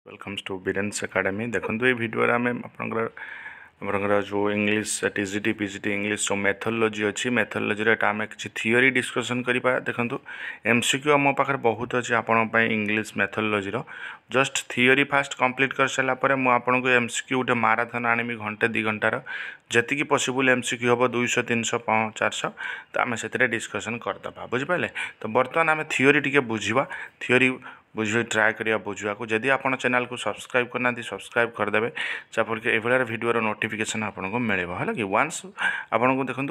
Welcomes to बिरेन्स academy देखो ये video आम आपंकर जो इंग्लीश टीजीटी पीजीटी इंग्लीश जो मेथोडोलॉजी अच्छी मेथोडोलॉजी आम किसी थियोरी डिस्कसन करा देखो एमसीक्यू मो पाखे बहुत अच्छे आपण English methodology just theory fast complete कर सारापर मुझे एमसीक्यू गोटे माराथन आनी घंटे 2 घंटार जी पॉसिबल एमसीक्यू हम 200 300 400 तो आम से डिस्कसन करदे बुझिपारे। तो बर्तमान आम थियोरी टी बुझा थियोरी बुझे ट्राए करिया बुझा को जदि आप चैनल को सब्सक्राइब करना सब्सक्राइब करदे जहाँफल कि एभलिया वीडियो नोटिफिकेशन आपको मिले है कि वन्स आपको देखो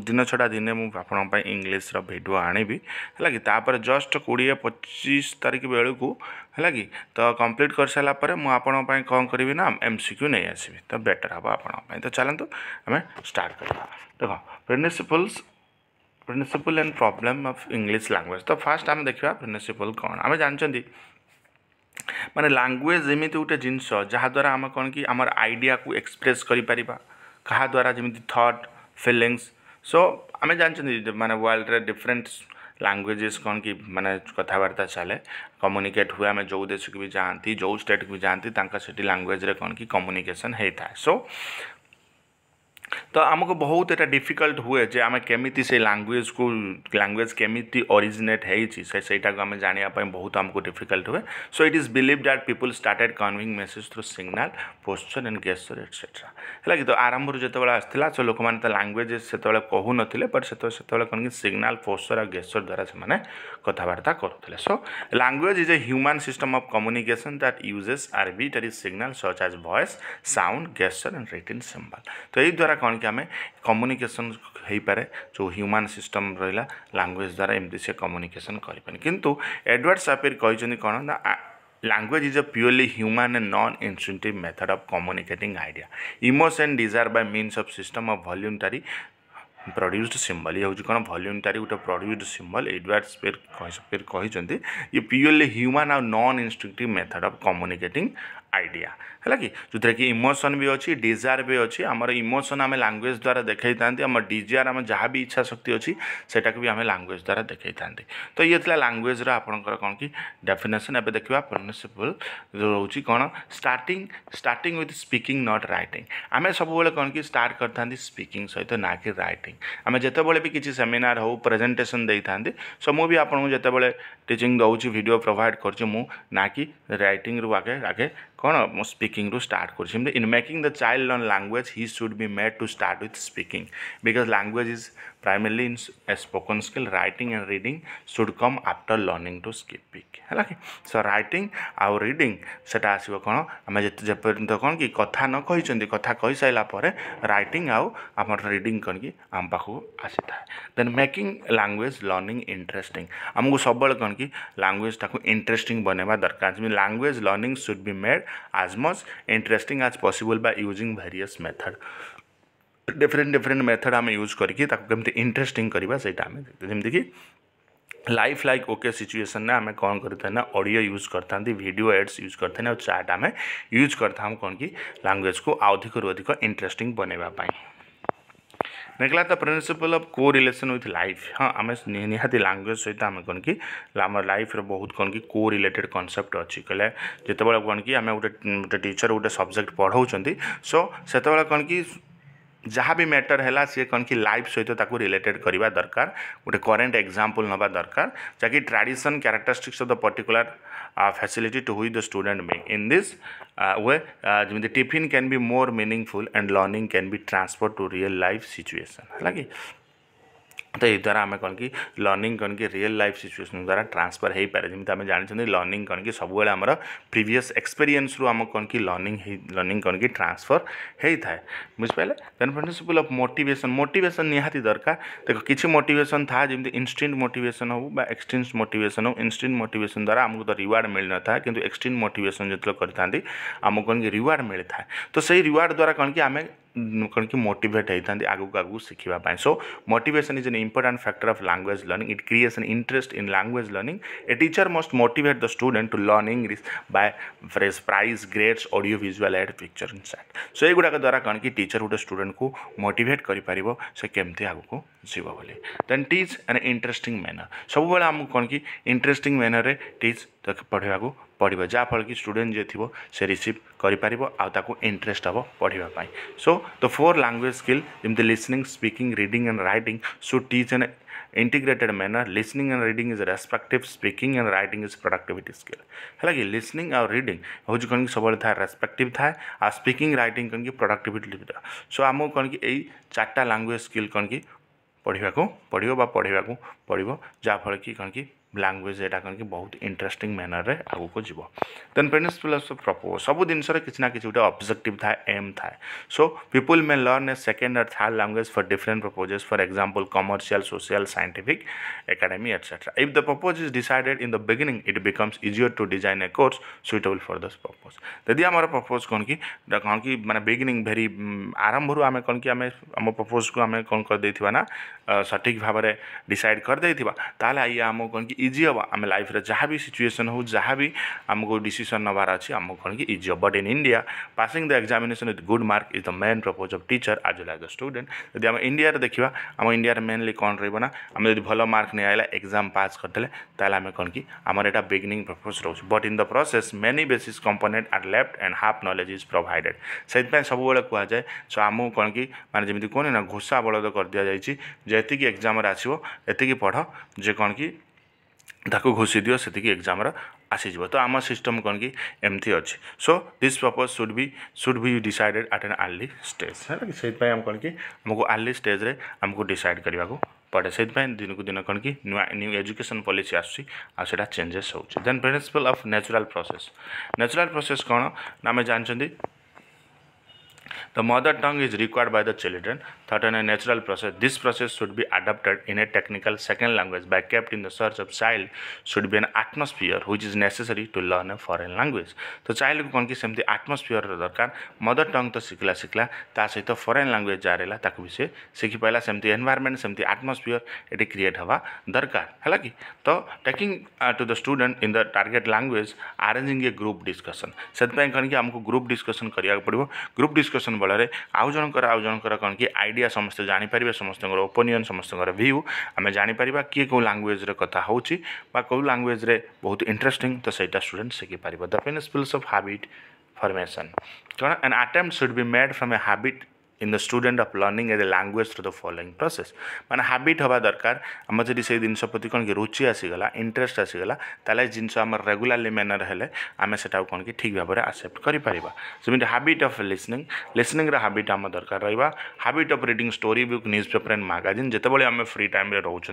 दिन छड़ा दिन मुझे इंग्लीश वीडियो आनीबी है कि तापर जस्ट 20-25 तारीख बेलू है कि तो कंप्लीट कर सारापर मुझे कौन करी ना एमसीक्यू नहीं आसबि तो बेटर हम आप तो चलते आम स्टार्ट करवा देखो principle and problem of English language. तो फास्ट आम देखा प्रिंसिपल कौन आम जानते माने लैंग्वेज एमती गोटे जिनस जहाद्वारा आम कौन कि आमर आइडिया को एक्सप्रेस करें क्या द्वारा जमी थॉट फीलिंग्स सो आम जानते माने वर्ल्ड रे डिफरेंट लैंग्वेजेस कौन कि माने कथबार्ता चले कम्युनिकेट हुए आम जो देश को भी जाती जो स्टेट को भी जाती से लैंग्वेज रे कौन कि कम्युनिकेशन होता है। सो तो आमको बहुत एटा डिफिकल्ट हुए जे आम केमिति से लैंग्वेज केमिति ओरिजिनेट होईटा को आम जानापी बहुत आमको डिफिकल्ट हुए। सो it is believe that people started conveying message through signal posture and gesture etcetera है कि तो आरंभ जो आसला सो लोक मैंने लैंग्वेजेस से कहू नथिले बट से कौन कि सिग्नल पोस्चर और गेस्चर द्वारा से कथबार्ता करुले। So language is a human system of communication that uses arbitrary signal such as voice sound gesture and written symbol. तो यही द्वारा कौन कि आम कम्युनिकेशन हो पाए जो ह्यूमन सिस्टम रहा लैंग्वेज द्वारा एमती से कम्युनिकेशन करें किंतु एडवर्ड सापेर कहते कौन ना language is a purely human and non instinctive method of communicating idea emotion desire by means of system of voluntary produced symbol ये हूँ कौन वॉल्यूंटरी गोटे प्रोड्यूस्ड सिंबल एडवर्ड सापेर कहते ये प्योरली ह्यूमन और non instinctive method of communicating idea है कि जो कि इमोशन भी अच्छी डिजायर भी अच्छी आमर इमोशन आम लैंग्वेज द्वारा देखई था आम डिजायर आम जहाँ भी इच्छा शक्ति अच्छी सेटा को भी आम लैंग्वेज द्वारा देखई था। तो ये थी लैंग्वेज आपंकर कौन कि डेफिनेशन एवं देखा प्रिंसिपल जो रोचे कौन starting with speaking not writing आम सब कौन कि स्टार्ट करता स्पीकिंग सहित ना कि राइटिंग आम जिते भी किसी सेमिनार हो प्रेजेंटेशन दे था सो मुझे आपको जिते टीचिंग दूसरी वीडियो प्रोवाइड करना कि राइटिंग रू आगे आगे कौन मो स्पीकिंग रू स्टार्ट कर in making the child learn language ही should be made to start with speaking because language is primarily in a spoken skill writing and reading should come after learning to speak है कि so writing आउ reading सेटा आसो कौन आम जिते कौन कि कथा न कही कथा कही सारापर राइटिंग आउ आम रीडिंग कौन कि आम पाखक आसी था। Then making language learning interesting आमको सब कौन कि लैंग्वेज टाक इंटरेस्टिंग बनवा दरकार language learning should be made as much interesting as possible by using various method different method आम यूज करके केमती इंटरेस्टिंग करवा से जमीक कि लाइफ लाइक ओके सिचुएशन ने आम कौन करते ना ऑडियो यूज करता वीडियो एड्स यूज करते और चैट आम यूज करता कौन कि लैंग्वेज को अधिक अधिक इंटरेस्टिंग बनवाई। निकला द प्रिंसिपल ऑफ को रिलेशन विथ लाइफ हाँ आम निहाती लैंग्वेज सहित आम कौन कि आम लाइफ बहुत कौन कि को रिलेटेड कॉन्सेप्ट अच्छी कहले जिते कौन कि आम गोटे टीचर गोटे सब्जेक्ट पढ़ाऊँ सो से कौन कि जहाँ भी मैटर है सी कौन कि लाइफ सहित ताकू रिलेटेड करवा दरकार गोटे करेन्ट एग्जांपल नवा दरकार जहाँकि tradition characteristics of the particular facility to हुई the student may in this way जमी tiffin can be more meaningful and learning can be transfer to real life situation है कि तो ये द्वारा आम कौन कि लर्निंग कौन कि रियल लाइफ सिचुएशन द्वारा ट्रांसफर हो पाए जमी आम जानते लर्निंग कौन कि सब आम प्रीवियस एक्सपीरियंस रू आम कौन कि लर्निंग कौन कि ट्रांसफर होता है बुझिपारे। देन प्रिंसिपल ऑफ मोटिवेशन निहाती दरकार देखो किसी मोटिवेशन था जमी इंस्टेंट मोटिवेशन हो एक्सटेंट मोटिवेशन हो इंस्टेंट मोटिवेशन द्वारा आमको तो रिवार्ड मिल न था कि एक्सटेंट मोटिवेशन जो करते आमको कौन कि रिवार्ड मिलता है तो सही रिवार्ड द्वारा कौन कि आम कौन कि मोटिवेट होता आगू आगू शिखापी। So motivation is an important factor of language learning it creates an interest in language learning a teacher must motivate the student to learn English by prize grades audio visual aid picture in chat. So युवाक द्वारा कौन कि teacher गोटे student को motivate कर से केमती आगू जीव बोली। Then teach an interesting manner सब आमको कौन कि इंटरेस्टिंग मैनर टीच तो पढ़ा को पड़ो जहाँफल कि स्टूडेंट जी थी से रिसीव कर इंटरेस्ट हम पढ़ाई सो द 4 लैंग्वेज स्किल जमी listening speaking reading and writing should teach an integrated manner. Listening and reading is respective, speaking and writing is productivity skill है कि listening और reading हूँ कौन कि सब था रेस्पेक्टिव था आ स्पीकिंग राइटिंग कौन कि प्रोडक्टिविटी था सो आमको कौन कि यही 4टा लैंग्वेज स्किल कौन कि पढ़ा पड़ो जहाँफल कि कौन कि लैंग्वेज एटा कौन कि बहुत इंटरेस्टिंग मैनर रे आगू को जीव देन प्रिंसिपल्स ऑफ प्रपोज सब जिनस किसी ना किसी गोटे ऑब्जेक्टिव था एम था so people may learn a second और third language for different purposes for example commercial social scientific academy etcetera if the purpose is decided in the beginning it becomes easier to design a course suitable for this purpose यदि आम propose कौन कि माने beginning भेरी आरंभ आम कौन कि आम प्रपोज को आम कौन कर देथिबा ना सठिक भाव में डिसाइड कर देथिबा ताले आइए आम कौन कि इजी हम आम लाइफ रे जहाँ भी सिचुएशन हो जहाँ भी आमको डिसीजन नबार अच्छी आमको कौन कि easy but in India passing the examination with good mark is the main purpose of teacher आज वेल एज द स्टूडेंट यदि आम इंडिया देखा आम इंडिया मेनली कौन रहा आम जब भल मार्क नहीं आएगा एग्जाम पास करदे ताले आम कौन कि आमर एटा बिगिनिंग प्रपोज रोज but in the process many basic component are left and half knowledge is provided से सब कहुए सो आमको कौन कि माने जमी कौन ना घोषा बलद कर दि जाए जी एग्जाम आसो एति पढ़ जे कौन कि ताको घोषी दियो से एग्जाम आसीज तो आम सिस्टम कौन कि एमती अच्छी so this propose should be decided at an early stage है से आम कौन कि आमको अर्ली स्टेज रे आमको डिसाइड करने को पड़े से दिन को दिन कौन कि न्यू एजुकेशन पॉलिसी आसा चेंजेस हो then principle of natural process कौन ना आम जानते the mother tongue is required by the children thought in a natural process this process should be adapted in a technical second language by kept in the search of child should be an atmosphere which is necessary to learn a foreign language तो child को कौन कि सेमती atmosphere दरकार mother tongue तो शिखला ता सहित foreign language जा रहा ताकू भी से शिखि पाला सेमती एनवायरनमेंट सेमती atmosphere एटी क्रिएट हवा दरकार है कि तो taking to the student in the target language arranging a group discussion से कौन कि आमको ग्रुप डिस्कशन करिया पड़ो ग्रुप डिस्कशन बल आउ जनकर कौन कि आइडिया समस्त जापर समस्त ओपिनियन समस्त व्यू आम जापर किए कौ लैंग्वेज कथा हो कौ लैंग्वेज बहुत इंटरेस्टिंग तो सहीटा स्टूडेंट शिखिपार the principles of habit formation कौन an attempt should be made from a habit in the student of learning a language through the following process माने हैबिट हवा दरकार आम जब से जिन प्रति कौन कि रुचि आसीगला इंटरेस्ट आसीगला ताले जिन आम रेगुलारली मैनर हेले आम से कौन कि ठीक भाव में एक्सेप्ट करें जमी हैबिट ऑफ लिसनिंग हैबिट आम दरकार रहा habit of reading story book newspaper and magazine जितेबाला आम फ्री टाइम रोच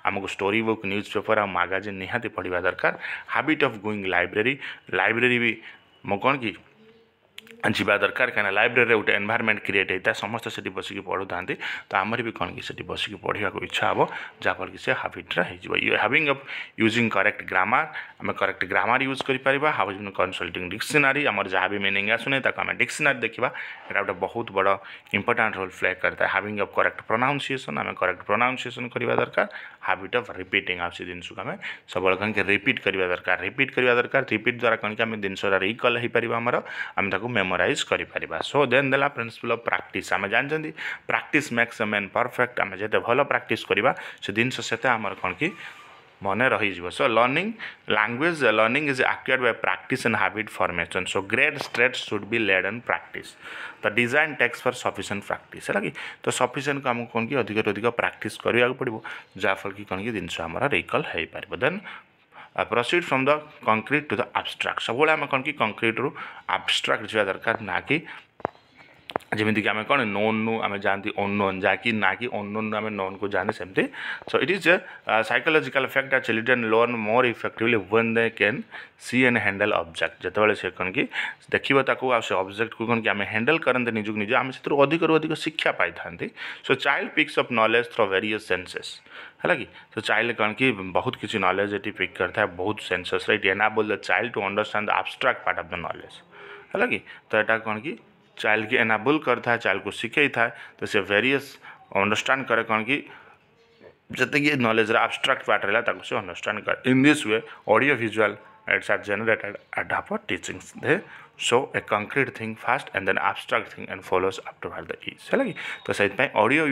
आमको स्टोरी बुक न्यूज़ पेपर और मैगजीन निहाती पढ़ा दरकार हैबिट ऑफ गोइंग लाइब्रेरी भी मो कौन कि जीवा दरकार कहीं लाइब्रेरी गोटे एनवायरनमेंट क्रिएट होता है समस्त से बसिक पढ़ु था तो आमर भी कौन कि बसिक पढ़ा को इच्छा हम जहाँफल कि से हाबिट्रा having of using correct grammar आम करेक्ट ग्रामर यूज कर हाउजिंग कंसल्टिंग डिक्शनरी आम जहाँ भी मीनिंग आसुने आम डिक्शनरी देखा यहाँ गोटे बहुत बड़ इंपोर्टाट रोल प्ले करता है हैविंग ऑफ करेक्ट प्रोनाउंसिएशन आम करेक्ट प्रोनाउंसिएशन करवा दरकार हैबिट ऑफ रिपीटिंग आप जिन को आम सब कौन कि रिपीट करवा दरकार रिपीट द्वारा कौन कि आम जिनसा रिकल हो पार आम मेमोराइज करें सो देन देला प्रिंसिपल ऑफ प्रैक्टिस आम जानते practice makes a man perfect आम जिते भल प्रैक्टिस करवा से जिन से आमर कौन कि मन रही so learning language learning is acquired by practice and habit formation so great stress should be laid and practice the design takes for sufficient practice है कि तो सफिशिएंट को आमको कौन कि अधिक प्रैक्टिस करने पड़ो जहाँफल कि कौन कि जिनस आम रिकल हो पार then proceed from the concrete to the abstract सब आम कौन कि कंक्रीट रू एब्स्ट्रैक्ट जावा दरकार ना कि जमीक आम कौन नोन नु आम जानती अननोन जहाँकि ना कि अननोन आम नोन को जाने सेमती so it is psychological effect that children learn more effectively when they can see and handle object जितेबाला से कौन कि देखो ताको आ से ऑब्जेक्ट को कौन कि आम हैंडल करते निजुक निज आम से अधिक शिक्षा पाई था so child picks up knowledge through various senses है कि तो चाइल्ड कौन कि बहुत किसी नॉलेज ये पिक करता है बहुत senses right enable the child to understand the abstract part of the knowledge है कि तो यहाँ कौन कि चाइल्ड की एनाबल करता है चाइल्ड को शिखे था तो से वेरियस अंडरस्टैंड करे कौन कि जिते कि नॉलेज एब्स्ट्रैक्ट पार्ट रहा से अंडरस्टैंड कर इन this way audio visual it's are generated at teaching. They show a concrete thing first and then abstract thing and follows afterward the is है कि तो से ऑडियो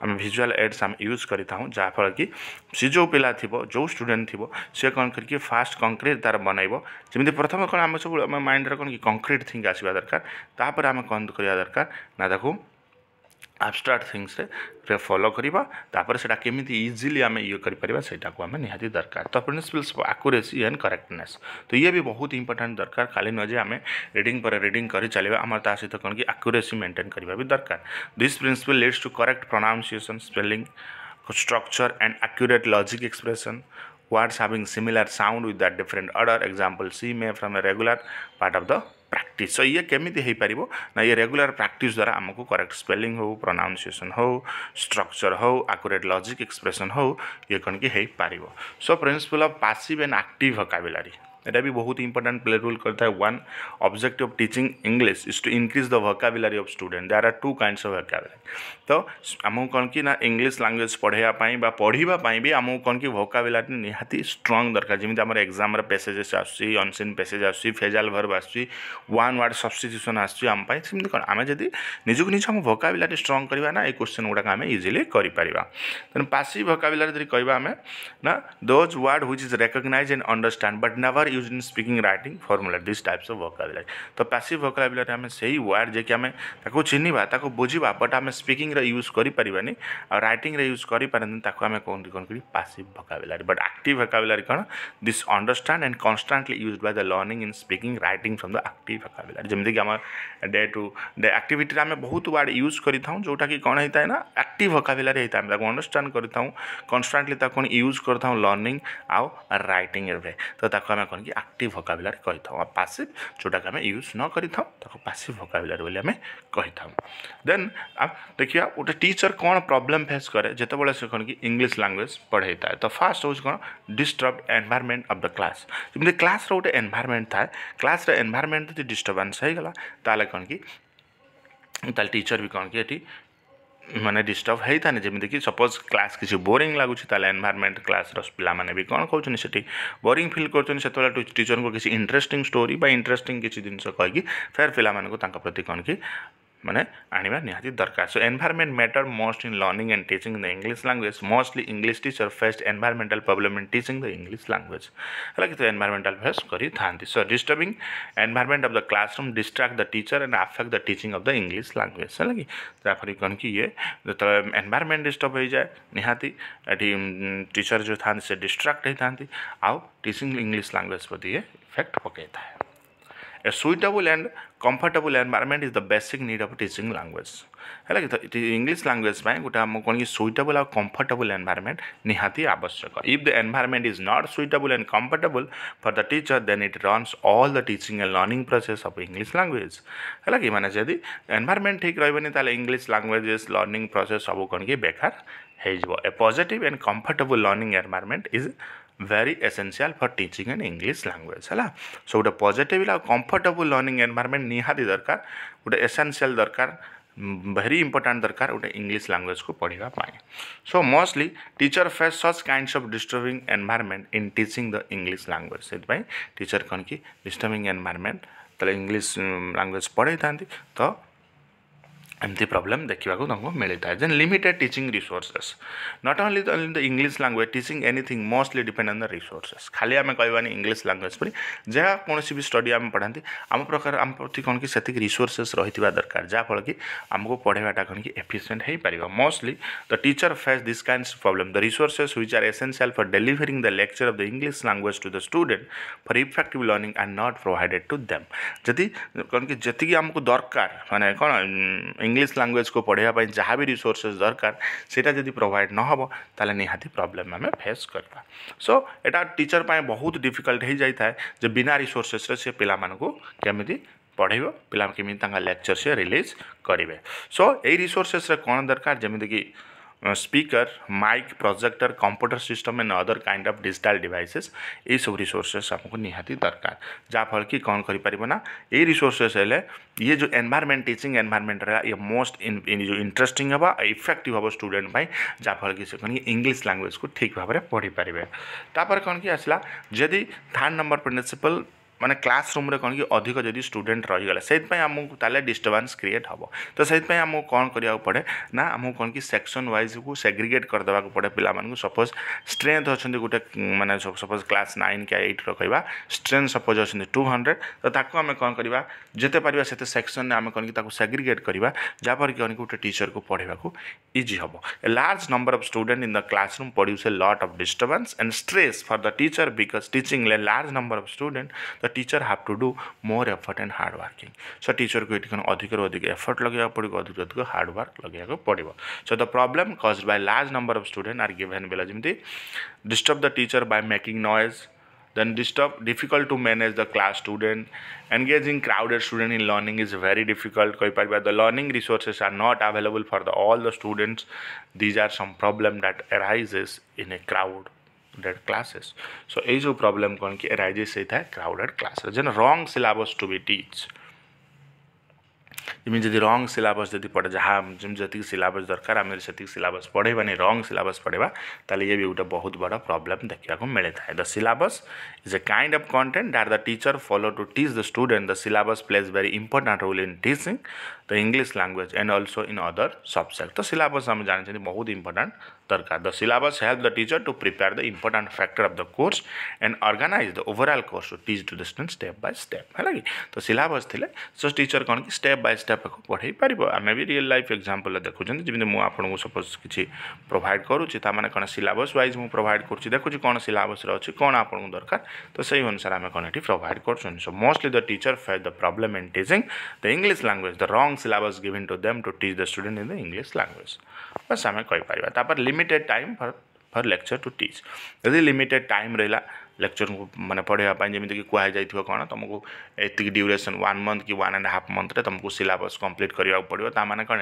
आम विजुअल एड्स आम use करता हूँ जहाँफल कि सी जो पिला थी जो स्टूडेंट थी सी कौन करके फास्ट कंक्रीट तार बनइब जमी प्रथम कौन आम सब माइंड कौन कि कंक्रीट थिंग आसवा दरकार तापर आम कौन करवा दरकार ना देखो abstract things रे फॉलो करिबा तापर सेटा केमिति इजीली आमे ये करि परिबा सेटा को आमे निहाती दरकार तो प्रिंसिपल्स एक्यूरेसी एंड करेक्टनेस तो ये भी बहुत इंपोर्टेंट दरकार खाली न जे आमे रीडिंग पर रीडिंग करि चलेबा हमर ता सहित कोन कि एक्यूरेसी मेंटेन करिबा भी दरकार this principle leads to correct pronunciation spelling structure and accurate logic expression words having similar sound with that different order example C may from a regular part of the practice so ये केमिति हे परिबो ना ये regular practice द्वारा हमको correct spelling हो pronunciation हो structure हो accurate logic expression हो ये कौन कि हे परिबो so principle of passive and active vocabulary एटा भी बहुत इंपोर्टेंट प्ले रोल करता है one objective of teaching English is to increase the vocabulary of student there are two kinds of vocabulary तो आमको कौन कि ना इंग्लिश लैंग्वेज पढ़ाइबा पढ़ाई भी आमको कौन कि वोकैबुलरी निहाती स्ट्रांग दरकार जमी आम एग्जाम पैसेजेस आसुची अनसीन पैसेज आसुची फेजाल वर्ब आसुची वन वर्ड सब्स्टिट्यूशन आसुची आम पाई सेमती कौन आम जदि निजक निज आम वोकैबुलरी स्ट्रांग करवा ना ये क्वेश्चन गुड़ाक आम इजिली कर पारिबा तेणु पैसिव वोकैबुलरी जदि कहबा आम ना those word which is recognise and understand but never used in speaking writing formula this types of vocabulary तो पैसिव वोकैबुलरी आम सही वर्ड जे कि आम ताको चिन्हिबा ताको बुझिबा बट आम स्पीकिंग रे यूज करि परिबानी आ राइटिंग रे यूज करि पारन ताको आम कोन करी passive vocabulary but active vocabulary कोन this understand and constantly used by the learning in speaking writing from the active vocabulary जेमति कि हमर डे टू डे एक्टिविटी रे आम बहुत वर्ड यूज करिथाउ जोटा कि कोन हेता है ना एक्टिव वोकैबुलरी हेता हम ताको अंडरस्टैंड करिथाउ कांस्टेंटली ताको कोन यूज करथाउ लर्निंग आ राइटिंग रे तो ताको आम कोन कि एक्टिव वोकैबुलरी कहिथाउ आ पैसिव जोटा कि आम यूज न करिथाउ ताको पैसिव वोकैबुलरी बोली आम कहिथाउ देन आप देखिया गोटे टीचर कौन प्रॉब्लम फेस करे जिते बड़े से कौन कि इंग्लिश लैंग्वेज पढ़ाई था तो फास्ट हूँ कौन disturb environment of the class जमी क्लास गोटे एनवायरनमेंट था क्लास एनवायरनमेंट जो डिस्टर्बेंस हो गला ताले कौन कि टीचर भी कौन कि माने डिस्टर्ब होता नहीं जमी कि सपोज क्लास किसी बोरिंग लगुच एनवायरनमेंट क्लास पिला माने भी कौन कहते से बोरिंग फिल कर टीचर को किसी इंटरेस्टिंग स्टोरी इंटरेस्टिंग किसी जिन कहीकि फेर पिला प्रति कौन कि माने आनिबा निहाती दरकार so environment matter most in learning and teaching the English language mostly English teacher faced environmental problem in teaching the English language है कि तो एनवायरमेंटल फेस करी थांती so disturbing environment of the classroom distract the teacher and affect the teaching of the English language है कि तापर कौन कि ये जो एनवायरनमेंट डिस्टर्ब हो जाए निहाती टीचर जो था से डिस्ट्रैक्ट होती आउ टीचिंग इंग्लिश लैंग्वेज प्रति ये इफेक्ट पकता है A suitable and comfortable environment is the basic need of teaching language. है कि तो इंग्लिश लैंग्वेज में गोटे आम कौन कि सुइटेबल और कंफर्टेबल एनवायरनमेंट निहाती आवश्यक if the environment is not suitable and comfortable for the teacher then it runs all the teaching and learning process of English language है कि माने जदि एनवायरनमेंट ठीक रही ताले इंग्लिश लैंग्वेजेस लर्निंग प्रोसेस सब कौन कि बेकार हो a positive and comfortable learning environment is very essential for teaching an English language है सो गोटे पॉजिटिव और कंफर्टेबल लर्निंग एनवायरनमेंट निहाती दरकार गोटे एसेंशियल दरकार वेरी इंपोर्टेंट दरकार गोटे इंग्लिश लैंग्वेज को पढ़ा so mostly teacher face such kinds of disturbing environment in teaching the English language से टीचर कौन कि डिस्टर्बिंग एनवायरनमेंट ताले इंग्लिश लैंग्वेज पढ़ाई था तो एमती प्रॉब्लम देखा तुमको मिलता है then limited teaching resources not only the English language teaching anything mostly depend on the resources खाली आम कहबानी इंग्लिश लैंग्वेज पर जहाँ कौन भी स्टडी आम पढ़ाती आम प्रकार आम प्रति कौन कि से रिसोर्सेस रही दरकार जहाँफल कि आमको पढ़ाटा कौन कि एफिशिएंट हो पार mostly the teacher face this kinds problem the resources which are essential for delivering the lecture of the English language to the student for effective learning are not provided to them जदि कौन कि जी आमको दरकार माने कौन English language को पढ़ाई जहाँ भी रिसोर्सेस दरकार सेटा जदि प्रोवाइड न हो ताले निहाती प्रॉब्लम आम फेस करवा सो एटा टीचर पाए बहुत डिफिकल्ट हो जाता है जो बिना रिसोर्सेस से पिला मानकु केमिति पढ़ेब पिला केमिति तांका लेक्चर से रिलीज करेंगे सो यही रिसोर्सेस कौन दरकार जमीन कि speaker mic projector computer system and other kind of digital devices ये सब रिसोर्सेस हमको निहाती दरकार जहाँफल कि कौन करना ये रिसोर्सेस है ये जो एनवायरमेंट टीचिंग एनवायरमेंट रहा ये मोस्ट जो इंटरेस्टिंग हम इफेक्टिव हम स्टूडेंट जहाँफल कि कौन इंग्लिश लैंग्वेज को ठीक भाव में पढ़ी पारे तापर कौन कि आसला जदि 3rd नंबर प्रिंसिपल माने क्लासरूम रे कौन कि अधिक जदि स्टूडेंट रहीगला से आमको ताले डिस्टर्बेंस क्रिएट हम तो से आमको कौन करा पड़े ना आमको कौन कि सेक्शन वाइज को सेग्रीगेट करदेवा पड़े पिला सपोज स्ट्रेंथ अच्छा गोटे माने सपोज क्लास 9 क्या 8 रखा स्ट्रेंथ सपोज अच्छा 200 तो ताको आम कौन करवा जिते पारिबा सेते सेक्शन में आम कौन कि सेग्रीगेट करवा जहाँपर कि गोटे टीचर को पढ़ाई को इजी हम a large number of student in the classroom produce a lot of disturbance and stress for the teacher because teaching a large number of student the teacher have to do more effort and hard working so teacher को ये अधिक अधिक effort लगे पड़ो अधिक अधिक hard work लगे पड़ो so the problem caused by large number of student are given बेला जमी disturb the teacher by making noise then difficult to manage the class student engaging crowded student in learning is very difficult the learning resources are not available for all the students these are some problem that arises in a crowded classes so ये जो problem कौन कि arises होता है crowded classes then wrong syllabus to be teach जमी जब रंग syllabus जब पढ़े जहाँ जमी जी सिलेबस दरकार आम से सिलेबस पढ़ेबा नहीं रंग सिलेबस पढ़ेबा ताले ये भी गोटे बहुत बड़ा प्रॉब्लम देखा मिले था the syllabus is a kind of content that the teacher follow to teach the student the syllabus plays very important role in teaching the English language and also in other subject तो syllabus आम जानी बहुत important दरकार the syllabus help the teacher to prepare the important factor of the course and organise the overall course to teach to the student step by step है कि तो syllabus थे सो teacher कौन कि स्टेप बाय स्टेप पढ़ाई पार आम भी real life example देखुं जमी मुझे सपोज किसी प्रोवाइड करुच्ची कौन सिलेबस वाइज मुझे प्रोवाइड करुच्ची देखुची कौन सिलेबस अच्छी कौन आपको दरकार तो सही अनुसार आम कौन ये प्रोवाइड कर so mostly the teacher face the problem in teaching the English language the wrong syllabus given to them to teach the student in the English language बस आम कहीपर limited time for lecture to teach यदि limited time रहा lecture को माने पढ़ाई जमीक कहुई कौन तुमको ये ड्यूरेशन 1 मंथ कि 1.5 मंथ तुमको सिलेबस कंप्लीट करने पड़ो ताने कौन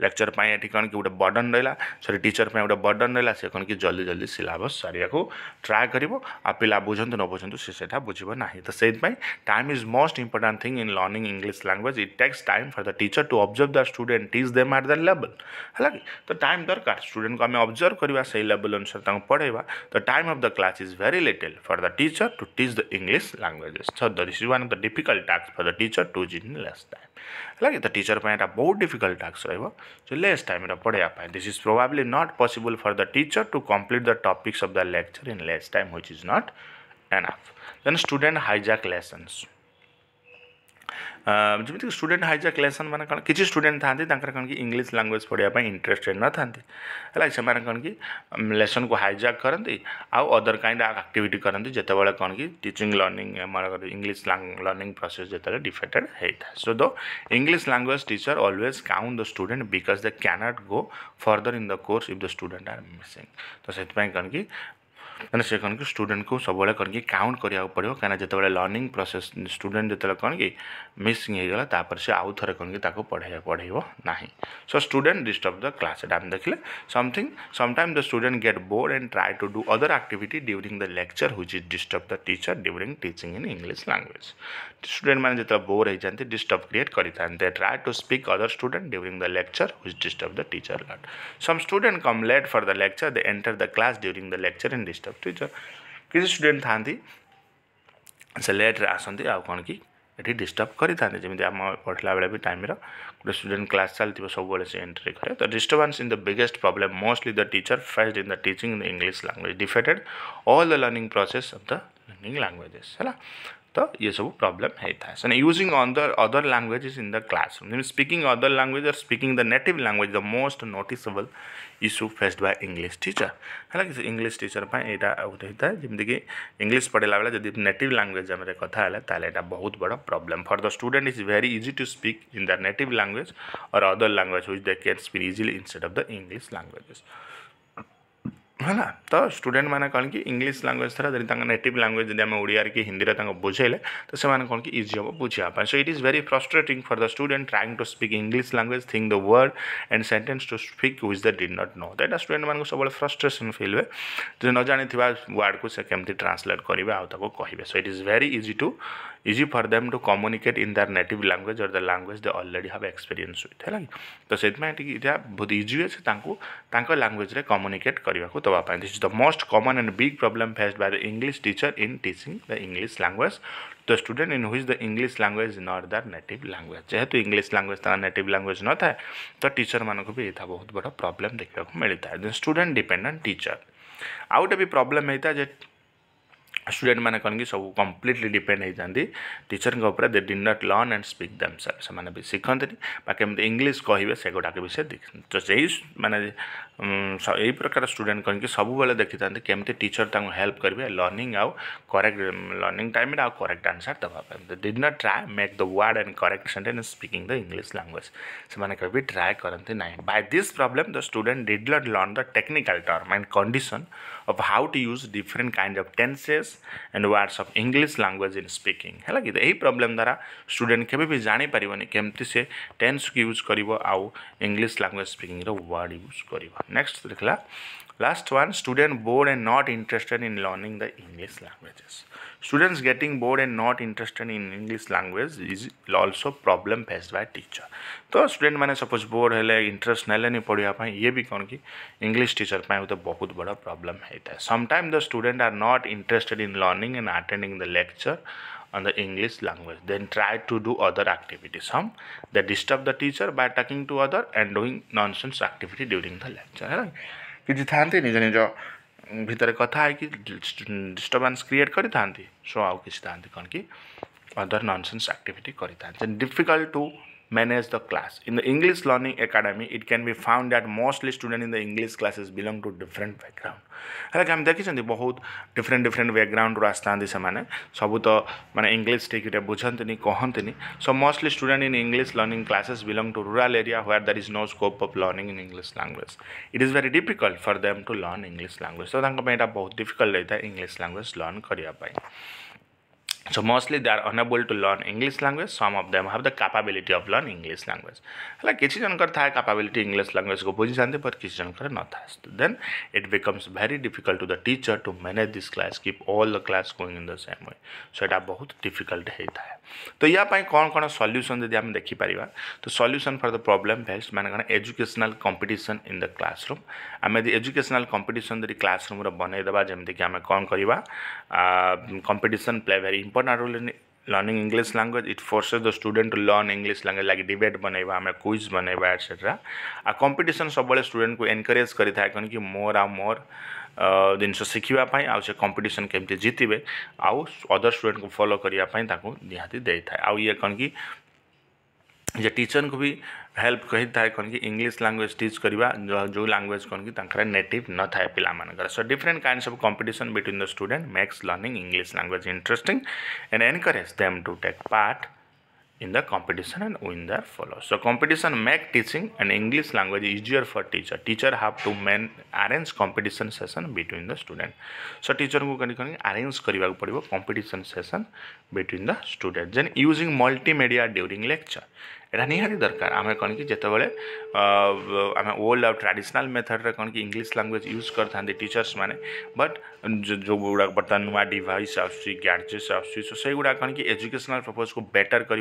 लेक्चर ये कौन कि गोटे बर्डन रहा सॉरी टीचर गोटे बर्डन रहा से कौन कि जल्दी जल्दी सिलेबस सारिया को ट्राए कर पिला बुझंतु न बुझंतु से बुझे ना तो से time is most important thing in learning English language it takes time for the teacher to observe the student teach them at the level है कि तो टाइम दरकार स्टूडेंट को आम ऑब्जर्व करवा से लेवल अनुसार पढ़ेगा तो time of the class is very little for the teacher to teach the English languages. So this is one of the difficult tasks for the teacher to teach in less time. Like the teacher point a बहुत difficult task रहिबो so less time रे पढ़ाया पाए. This is probably not possible for the teacher to complete the topics of the lecture in less time, which is not enough. Then student hijack lessons. जमी student हाइजाक lesson मैंने कौन किसी student था कौन कि इंग्लिश लैंग्वेज पढ़ाई interested न था से कौन कि लेसन को हाइजाक करती आउ अदर काइंड ऑफ एक्टिविटी करती जिते बड़े कौन कि teaching learning English learning process जिते डिफेक्टेड होता है so the English language teacher always count the student because they cannot go further in the course if the student are missing तो से कौन कि मैंने से कौन कि स्टूडेंट को सब कौन कि काउंट करा पड़ो कहीं जिते लर्निंग प्रोसेस स्टूडेंट जो कौन कि मिसिंग होगला तापर से आउ थे कौन कि पढ़ेब ना so student disturb the class आम देखिले sometime the student get bored and try to do other activity during the lecture which is disturb the teacher during teaching in English language student मैंने जो बोर हो जाते disturb create करते try to speak other student during the lecture which disturb the teacher lot some student come late for the lecture they enter the class during the lecture and disturb teacher किसी student था से लेट्रे आसती आ कौन कि ये disturb करते जमी आम पढ़ला बेले भी टाइम गोटे स्टूडेंट क्लास चलती सब से एंट्री करे तो disturbance in the biggest problem mostly the teacher faced in the teaching in the English language defected all the learning process of the learning languages है तो ये सब प्रॉब्लम होता है so using other languages in the classroom speaking other language और speaking the native language the most noticeable issue faced by English teacher है कि English teacher यहाँ गोटे होता है जमीक इंग्लिश पढ़ला बेले जब नेटिव लैंग्वेज आम कथा है बहुत बड़ा problem for the student is very easy to speak in the native language और other language which they can speak easily instead of the English languages है ना। तो स्टूडेंट मैंने कौन कि इंग्लिश लैंग्वेज थरा जब नेटिव लैंग्वेज जब आम ओडिया कि हिंदी बुझेले तो से कौन कि इजी हम बुझापा। So it is very frustrating for the student trying to speak English language think the word and sentence to speak which they did not know. That student मान सब फ्रस्ट्रेशन फील हुए जो न जानी वर्ड को से केमती ट्रांसलेट करेंगे आउ कहे। So it is very easy for them to communicate in their native language और the language they already have experience with है। तो से बहुत इजी अच्छे लैंग्वेज रे कम्युनिकेट करने को दवापाई। This is the most common and big problem faced by the English teacher in teaching the English language the student in which the English language is not the native language. जेहेतु English language native language न था तो teacher मानक भी यहाँ बहुत बड़ा problem देखा मिलता है। स्टूडेंट डिपेंडेंट टीचर आउ गोटे भी प्रॉब्लम होता है स्टूडेंट मैंने कौन कि सब कम्प्लीटली डिपेंड होती टीचर के ऊपर। They did not learn and speak themself से भी शिखती केमती इंग्लिश कहे से गुड़ाक भी से तो से मैंने यही प्रकार स्टूडेंट कौन कि सब बेले देखी था केमती टीचर हेल्प करेंगे लर्निंग आउ करेक्ट लर्निंग टाइम आउ करेक्ट आंसर देवाई। They did not try make the word and correct sentence speaking the English language से कभी ट्राए करते ना। By this problem the student did not learn the technical term and condition of how to use different kind of tenses and words of English language in speaking है कि यही problem द्वारा student केबे भी जानी पारिबनी केमती से टेंस को यूज करिवो आउ इंग्लिश लैंग्वेज स्पीकिंग रो वर्ड यूज करिवो। नेक्स्ट देखला last one student board and not interested in learning the English languages. Students getting bored and not interested in English language is also problem faced by teacher। तो student मैंने suppose board है interest नहीं पढ़ापी ये भी कौन कि English teacher पाए तो बहुत बड़ा प्रॉब्लम होता है। Sometime the student are not interested in learning and attending the lecture on the English language then try to do other activities। Some they disturb the teacher by talking to other and doing nonsense activity during the lecture है कि था निज निज भितर कथा है कि disturbance create करी थांती। सो आउ किसी थांती कौन कि अदर नॉनसेंस एक्टिविटी करी थांती। Difficult to manage the class in the English learning academy it can be found that mostly students in the English classes belong to different background है कि हम देखी बहुत डिफरेंट बैकग्राउंड रू आसता से सब तो माने इंग्लिश ठीक बुझंती कहती। So mostly student in English learning classes belong to rural area where there is no scope of learning in English language. It is very difficult for them to learn English language. तो बहुत difficult रहता है English language learn करने। So mostly they are unable to learn English language. Some of them have the capability of learn English language है किसी जनकर था capability English language को बुझी जाते पर किसी जनकर न था। Then it becomes very difficult to the teacher to manage this class keep all the class going in the same way। So এটা बहुत difficult होता है। तो या पाई कौन कौन सॉल्यूशन यदि हम देखी पारिबा तो solution for the problem faced माने कौन educational competition in the classroom. आम यदि एजुकेशनल कंपटीशन यदि क्लासरूम बनई देबा जमती कि आम कौन करवा competition play very important role in learning English language. It forces the student to learn English language like debate बनैबा आम क्विज बनैबा एटसेट्रा। आ कंपटीशन सब स्टूडेंट को एनकरेज करि थाए कौन कि मोर आ मोर जिनस शिखापी आउ से कंपटीशन केमती जीतबे आउ अदर स्टूडेंट को फॉलो करने निहाती दे था। आउ ये कौन कि जे टीचर को भी हेल्प कही था कौन कि इंग्लिश लैंग्वेज टीच करवा जो लैंग्वेज कौन कि नेटिव न था पिलामानकर। So different kinds of competition between the student makes learning English language interesting and encourage them to take part in the competition and win their followers। So competition make teaching and English language easier for teacher। Teacher have to arrange competition session between the student। So teacher को कहीं arrange करने को पड़ेगा competition session between the student। then using multimedia during lecture एटा निहाती दरकार। आम कौन कि जितेबाला आम ओल्ड आउ ट्रेडिशनल मेथड कौन कि इंग्लिश लैंग्वेज यूज करता टीचर्स मैंने बट जो गुड़ा बर्तमान नुआ डिवाइस गैजेट्स आसो गुड़ा कौन कि एजुकेशनल पर्पज को बेटर कर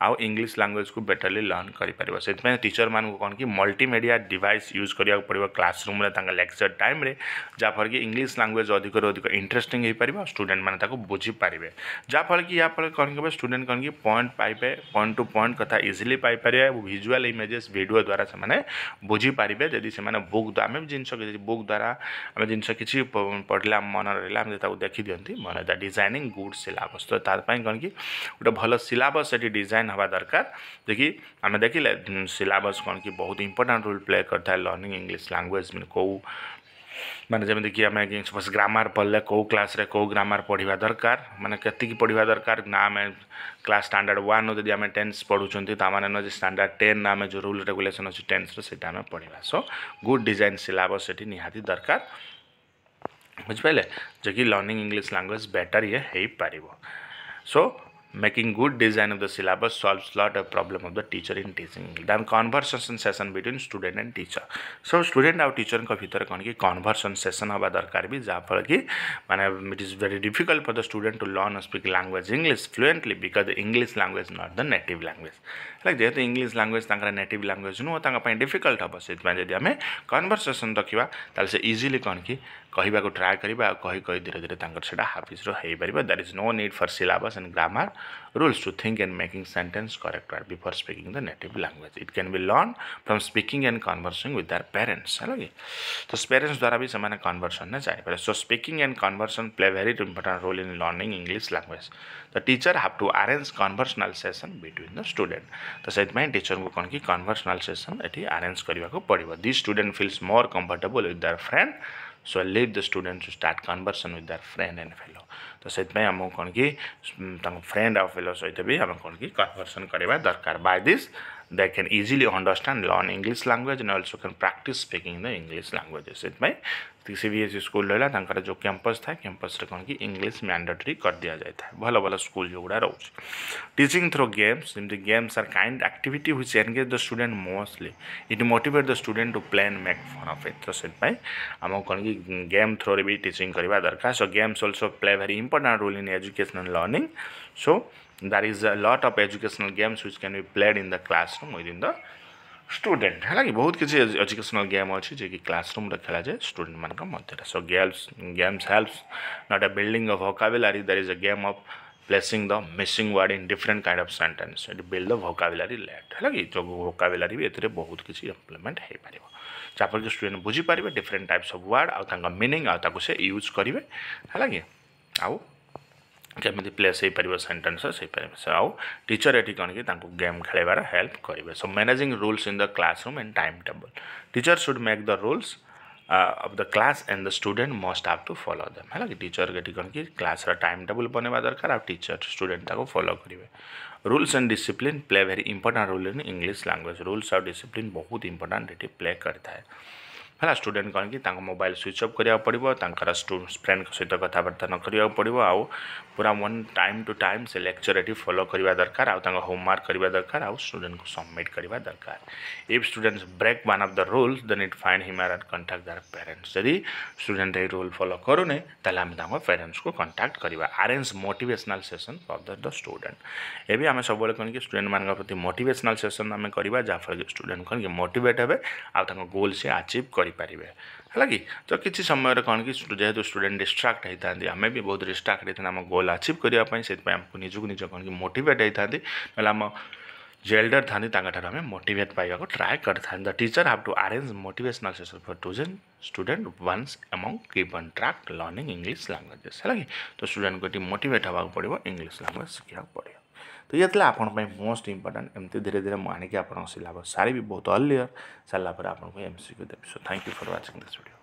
आउ इंग्लिश लैंग्वेज को बेटरली लर्न कर से टीचर मान कौन कि मल्टीमीडिया डिवाइस यूज करा पड़ो क्लासरूम लेक्चर टाइम जहाँफल कि इंग्लिश लैंग्वेज अधिक अधिक इंटरेस्टिंग हो पार स्टूडेंट मैंने बुझीपारे जहाँफल कि यहाँ कौन कि स्टूडेंट कौन कि पॉइंट पाइबे पॉइंट टू पॉइंट कथा easily Piper visual images video द्वारा से बुझीपारे जदि से बुक आम जिनस बुक द्वारा आम जिनस कि पढ़ला मन रहा देखी दिखती मन द डिजाइनिंग गुड सिलेबस। तो तारपाई कौन कि गोटे भल सिलेबस से डिजाइन हवा दरकार देखिए आम देखिले सिलेबस कौन कि बहुत इंपोर्टेंट रोल प्ले करता है लर्निंग इंग्लिश लैंग्वेज में कौ माने जमी कि आम सपोज ग्रामर पढ़ले कौ क्लास रे कौ ग्रामर पढ़ा दरकार माने कति पढ़ा दरकार ना आम क्लास स्टैंडर्ड 1 जब आम टेन्स पढ़ुं ताने न स्टैंडर्ड 10 ना आम जो रूल रेगुलेशन अच्छी टेन्स रोटा आम पढ़ा सो गुड डिजाइन सिलेबस ये निहाती दरकार बुझिपारे जो कि लर्निंग इंग्लिश लैंग्वेज बेटर ये हो पार सो making good design of the syllabus solves lot of problem of the teacher in teaching then conversation session between student and teacher so student और teacher को भीतर कौन की conversation session हवा दरकार भी जहाँ फल कि माने it is very difficult for the student to learn or speak language English fluently because the English language not the native language like जेहेतु इंग्लिश लैंग्वेज तांकर नेटिव लैंग्वेज नुह तांका पई डिफिकल्ट हम से जदि आम कन्वर्सेसन रखा ताल से इजिली कौन कि कहवा ट्राए करवा कही धीरे धीरे से हाफिज हो पार that is no need for syllabus and grammar rules to think and making sentence correct word before speaking the native language it can be learned from speaking and conversing with their parents है लगे तो parents द्वारा भी समान conversation ने जाने पड़े so speaking and conversation play very important role in learning English language the teacher have to arrange conversational session between the student तो से टीचर को कौन की conversational session ये arrange करने को पड़ो this student feels more comfortable with their friend so leave the student to start conversation with their friend and fellow तो से आम कौन कि फ्रेंड और फेलो सहित भी आम कौन कि कन्वर्सेशन करवा दरकार by this they can easily understand learn English language and also can practise speaking the English language से सीबीएसई स्कूल रहा जो कैंपस था कैंपस कौन कि इंग्लिश मैंडेटरी कर दि जाए भल भल स्कूल जो गुड़ा रोचे टीचिंग थ्रू गेम्स जमी games are kind activity which engage the student mostly it motivate the student to play and make fun of it तो से आम कौन कि गेम थ्रू भी टीचिंग करवा दरकार so games also play very important role in educational learning so there is a lot of educational games which can be played in the classroom within the student है कि बहुत किसी educational game अच्छी जो कि classroom खेला जाए student मान मध्य so games helps not a building of vocabulary there is a game of placing the missing word in different kind of sentence it build the vocabulary let है कि जो वोकाबुलरी भी ए बहुत किसी इम्प्लीमेंट हो पार जहाँफल कि स्टूडेंट बुझीपारे डिफरेंट टाइप्स ऑफ वर्ड आउ मीनिंग आउ से यूज करेंगे है कि आउ केमी प्लेस हो पार सेन्टेन्स से आउ टीचर ये कौन कि गेम खेलबार हेल्प करेंगे so managing rules in the classroom and time table teacher should make the rules of the class and the student must have to follow them है कि टीचर ये कौन कि क्लास टाइम टेबल बनवा दरकार आ टीचर स्टूडेंट फॉलो करेंगे rules and discipline play very important role in English language rules और डिसिप्लिन बहुत इंपोर्टेंट ये प्ले करता है है स्टूडेंट कौन कि मोबाइल स्विच ऑफ करा पड़ो फ्रेंड सहित कथबार्ता न करा पड़ो आउ पूरा वन टाइम टू टाइम से लेक्चर ये फॉलो करवा दरकार आउ होमवर्क करवा दरकार आउ स्टूडेंट को सबमिट करवा दरकार if students break one of the rules then it fine him and contact their parents यदि स्टूडेंट ये रूल फॉलो करूने ताले आम पेरेंट्स को कॉन्टैक्ट करवा arrange motivational session for the student ये भी आम सब कौन कि स्टूडेंट मान प्रति मोटिवेशनल सेशन आम करवा जहाँफल स्टूडेंट कौन कि मोटिवेट हे आउ गोल से अचीव करें है कि तो किसी समय कौन कि जेहेतु स्टूडेंट डिस्ट्राक्ट होता आम भी बहुत डिस्ट्राक्ट होता आम गोल अचीव करने से आमको निजक निज कौन कि मोटिवेट होता ना आम जो एल्डर था आम मोटिवेट पाइबा ट्राए करता the teacher have to arrange motivational session for student student once among keep on track learning English languages है कि तो स्टूडेंट को मोटिवेट होगा पड़ो इंग्लिश लैंग्वेज शिखा पड़ो तो ये आपंपाई मोस्ट इंपोर्टेंट एमती धीरे धीरे मुझे आनिक सिलेबस सारी भी बहुत अर्लियर सारापर आपको MCQ Devi so thank you for watching this video.